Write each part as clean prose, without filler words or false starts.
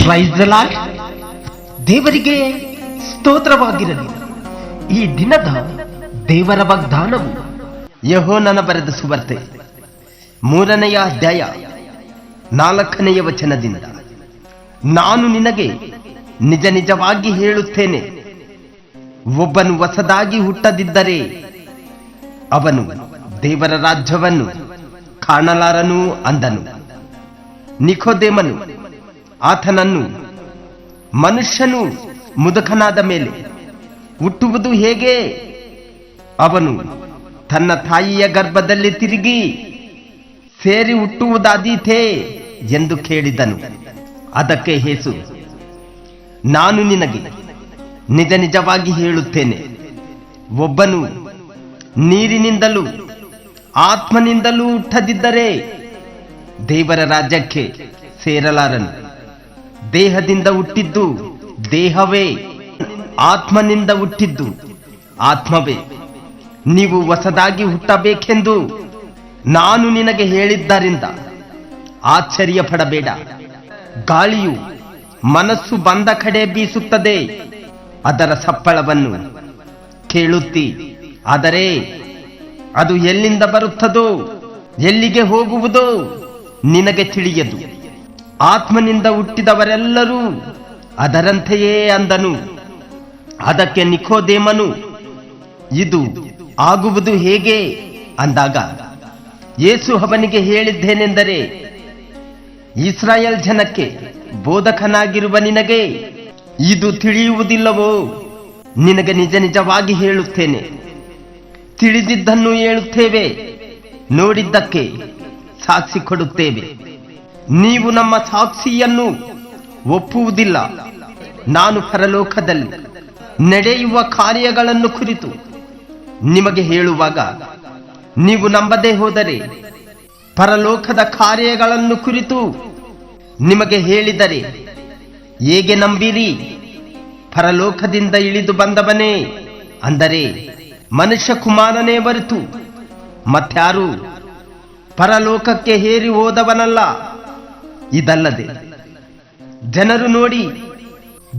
Price the lord. ದೇವರಿಗೆ ಸ್ತೋತ್ರವಾಗಿರಲಿ. ಈ ದಿನದ ದೇವರ ವಾಗ್ದಾನವು ಯೆಹೋವನನ ಬರೆದ ಸುವಾರ್ತೆ 3ನೇ ಅಧ್ಯಾಯ 4ನೇ ವಚನದಿಂದ, ನಾನು ನಿನಗೆ ನಿಜ ನಿಜವಾಗಿ ಹೇಳುತ್ತೇನೆ, ಒಬ್ಬನು ಹೊಸದಾಗಿ ಹುಟ್ಟದಿದ್ದರೆ ಅವನು ದೇವರ ರಾಜ್ಯವನ್ನು ಕಾಣಲಾರನು ಅಂದನು. ನಿಕೋದೇಮನು ಆತನನ್ನು, ಮನುಷ್ಯನು ಮುದುಕನಾದ ಮೇಲೆ ಹುಟ್ಟುವುದು ಹೇಗೆ? ಅವನು ತನ್ನ ತಾಯಿಯ ಗರ್ಭದಲ್ಲಿ ತಿರುಗಿ ಸೇರಿ ಹುಟ್ಟುವುದಾದೀತೇ ಎಂದು ಕೇಳಿದನು. ಅದಕ್ಕೆ ಯೇಸು, ನಾನು ನಿನಗೆ ನಿಜ ನಿಜವಾಗಿ ಹೇಳುತ್ತೇನೆ, ಒಬ್ಬನು ನೀರಿನಿಂದಲೂ ಆತ್ಮನಿಂದಲೂ ಹುಟ್ಟದಿದ್ದರೆ ದೇವರ ರಾಜ್ಯಕ್ಕೆ ಸೇರಲಾರನು. ದೇಹದಿಂದ ಹುಟ್ಟಿದ್ದು ದೇಹವೇ, ಆತ್ಮನಿಂದ ಹುಟ್ಟಿದ್ದು ಆತ್ಮವೇ. ನೀವು ಹೊಸದಾಗಿ ಹುಟ್ಟಬೇಕೆಂದು ನಾನು ನಿನಗೆ ಹೇಳಿದ್ದರಿಂದ ಆಶ್ಚರ್ಯ ಪಡಬೇಡ. ಗಾಳಿಯು ಮನಸ್ಸು ಬಂದ ಕಡೆ ಬೀಸುತ್ತದೆ, ಅದರ ಸಪ್ಪಳವನ್ನು ಕೇಳುತ್ತಿ, ಆದರೆ ಅದು ಎಲ್ಲಿಂದ ಬರುತ್ತದೋ ಎಲ್ಲಿಗೆ ಹೋಗುವುದೋ ನಿನಗೆ ತಿಳಿಯದು. ಆತ್ಮನಿಂದ ಹುಟ್ಟಿದವರೆಲ್ಲರೂ ಅದರಂತೆಯೇ ಅಂದನು. ಅದಕ್ಕೆ ನಿಕೋದೇಮನು, ಇದು ಆಗುವುದು ಹೇಗೆ ಅಂದಾಗ ಯೇಸು ಅವನಿಗೆ ಹೇಳಿದ್ದೇನೆಂದರೆ, ಇಸ್ರಾಯೇಲ್ ಜನಕ್ಕೆ ಬೋಧಕನಾಗಿರುವ ನಿನಗೆ ಇದು ತಿಳಿಯುವುದಿಲ್ಲವೋ? ನಿನಗೆ ನಿಜ ನಿಜವಾಗಿ ಹೇಳುತ್ತೇನೆ, ತಿಳಿದಿದ್ದನ್ನು ಹೇಳುತ್ತೇವೆ, ನೋಡಿದ್ದಕ್ಕೆ ಸಾಕ್ಷಿ ಕೊಡುತ್ತೇವೆ. ನೀವು ನಮ್ಮ ಸಾಕ್ಷಿಯನ್ನು ಒಪ್ಪುವುದಿಲ್ಲ. ನಾನು ಪರಲೋಕದಲ್ಲಿ ನಡೆಯುವ ಕಾರ್ಯಗಳನ್ನು ಕುರಿತು ನಿಮಗೆ ಹೇಳುವಾಗ ನೀವು ನಂಬದೇ ಹೋದರೆ, ಪರಲೋಕದ ಕಾರ್ಯಗಳನ್ನು ಕುರಿತು ನಿಮಗೆ ಹೇಳಿದರೆ ಹೇಗೆ ನಂಬಿರಿ? ಪರಲೋಕದಿಂದ ಇಳಿದು ಬಂದವನೇ, ಅಂದರೆ ಮನುಷ್ಯ ಕುಮಾರನೇ ಹೊರತು ಮತ್ಯಾರು ಪರಲೋಕಕ್ಕೆ ಏರಿ ಹೋದವನಲ್ಲ. ಇದಲ್ಲದೆ ಜನರು ನೋಡಿ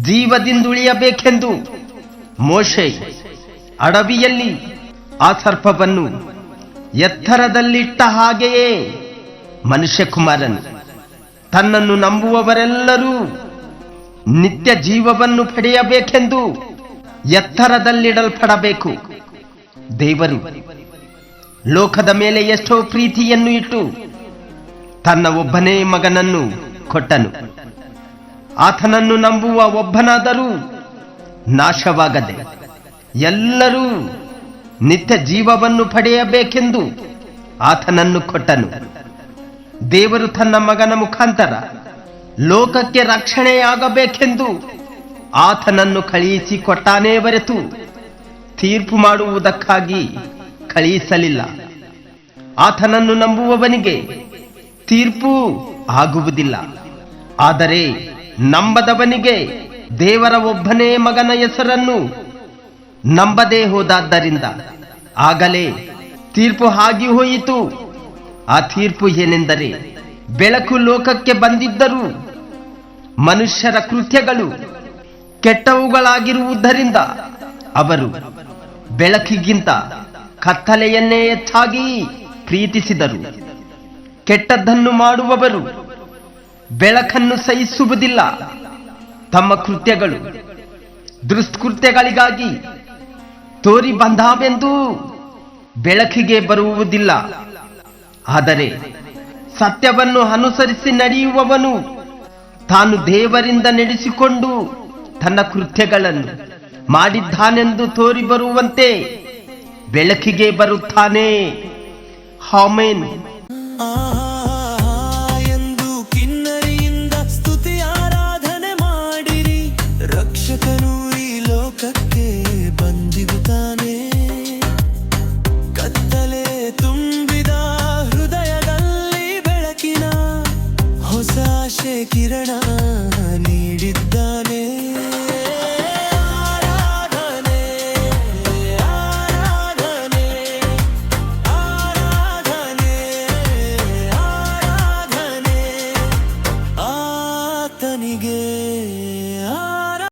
ಜೀವದಿಂದುಳಿಯಬೇಕೆಂದು ಮೋಶೆ ಅಡವಿಯಲ್ಲಿ ಆ ಸರ್ಪವನ್ನು ಎತ್ತರದಲ್ಲಿಟ್ಟ ಹಾಗೆಯೇ ಮನುಷ್ಯ ಕುಮಾರನು ತನ್ನನ್ನು ನಂಬುವವರೆಲ್ಲರೂ ನಿತ್ಯ ಜೀವವನ್ನು ಪಡೆಯಬೇಕೆಂದು ಎತ್ತರದಲ್ಲಿಡಲ್ಪಡಬೇಕು. ದೇವರು ಲೋಕದ ಮೇಲೆ ಎಷ್ಟೋ ಪ್ರೀತಿಯನ್ನು ಇಟ್ಟು ತನ್ನ ಒಬ್ಬನೇ ಮಗನನ್ನು ಕೊಟ್ಟನು. ಆತನನ್ನು ನಂಬುವ ಒಬ್ಬನಾದರೂ ನಾಶವಾಗದೆ ಎಲ್ಲರೂ ನಿತ್ಯ ಜೀವವನ್ನು ಪಡೆಯಬೇಕೆಂದು ಆತನನ್ನು ಕೊಟ್ಟನು. ದೇವರು ತನ್ನ ಮಗನ ಮುಖಾಂತರ ಲೋಕಕ್ಕೆ ರಕ್ಷಣೆಯಾಗಬೇಕೆಂದು ಆತನನ್ನು ಕಳುಹಿಸಿಕೊಟ್ಟಾನೇ ಹೊರತು ತೀರ್ಪು ಮಾಡುವುದಕ್ಕಾಗಿ ಕಳುಹಿಸಲಿಲ್ಲ. ಆತನನ್ನು ನಂಬುವವನಿಗೆ ತೀರ್ಪು ಆಗುವುದಿಲ್ಲ. ಆದರೆ ನಂಬದವನಿಗೆ ದೇವರ ಒಬ್ಬನೇ ಮಗನ ಹೆಸರನ್ನು ನಂಬದೇ ಹೋದಾದ್ದರಿಂದ ಆಗಲೇ ತೀರ್ಪು ಆಗಿ ಹೋಯಿತು. ಆ ತೀರ್ಪು ಏನೆಂದರೆ, ಬೆಳಕು ಲೋಕಕ್ಕೆ ಬಂದಿದ್ದರೂ ಮನುಷ್ಯರ ಕೃತ್ಯಗಳು ಕೆಟ್ಟವುಗಳಾಗಿರುವುದರಿಂದ ಅವರು ಬೆಳಕಿಗಿಂತ ಕತ್ತಲೆಯನ್ನೇ ಹೆಚ್ಚಾಗಿ ಪ್ರೀತಿಸಿದರು. ಕೆಟ್ಟದ್ದನ್ನು ಮಾಡುವವರು ಬೆಳಕನ್ನು ಸಹಿಸುವುದಿಲ್ಲ. ತಮ್ಮ ಕೃತ್ಯಗಳು ದುಷ್ಕೃತ್ಯಗಳಿಗಾಗಿ ತೋರಿ ಬಂದಾವೆಂದು ಬೆಳಕಿಗೆ ಬರುವುದಿಲ್ಲ. ಆದರೆ ಸತ್ಯವನ್ನು ಅನುಸರಿಸಿ ನಡೆಯುವವನು ತಾನು ದೇವರಿಂದ ನಡೆಸಿಕೊಂಡು ತನ್ನ ಕೃತ್ಯಗಳನ್ನು ಮಾಡಿದ್ದಾನೆಂದು ತೋರಿ ಬರುವಂತೆ ಬೆಳಕಿಗೆ ಬರುತ್ತಾನೆ. ಆಮೆನ್. ಎಂದು ಕಿನ್ನರಿಯಿಂದ ಸ್ತುತಿ ಆರಾಧನೆ ಮಾಡಿರಿ. ರಕ್ಷಕನು ಈ ಲೋಕಕ್ಕೆ ಬಂದಿರುತ್ತಾನೆ. ಕತ್ತಲೆ ತುಂಬಿದ ಹೃದಯದಲ್ಲಿ ಬೆಳಕಿನ ಹೊಸ ಆಶೆ ಕಿರಣ ನೀಡಿದ್ದಾನೆ. ಆರಾಧನೆ, ಆರಾಧನೆ, ಆರಾಧನೆ. ಆತನಿಗೆ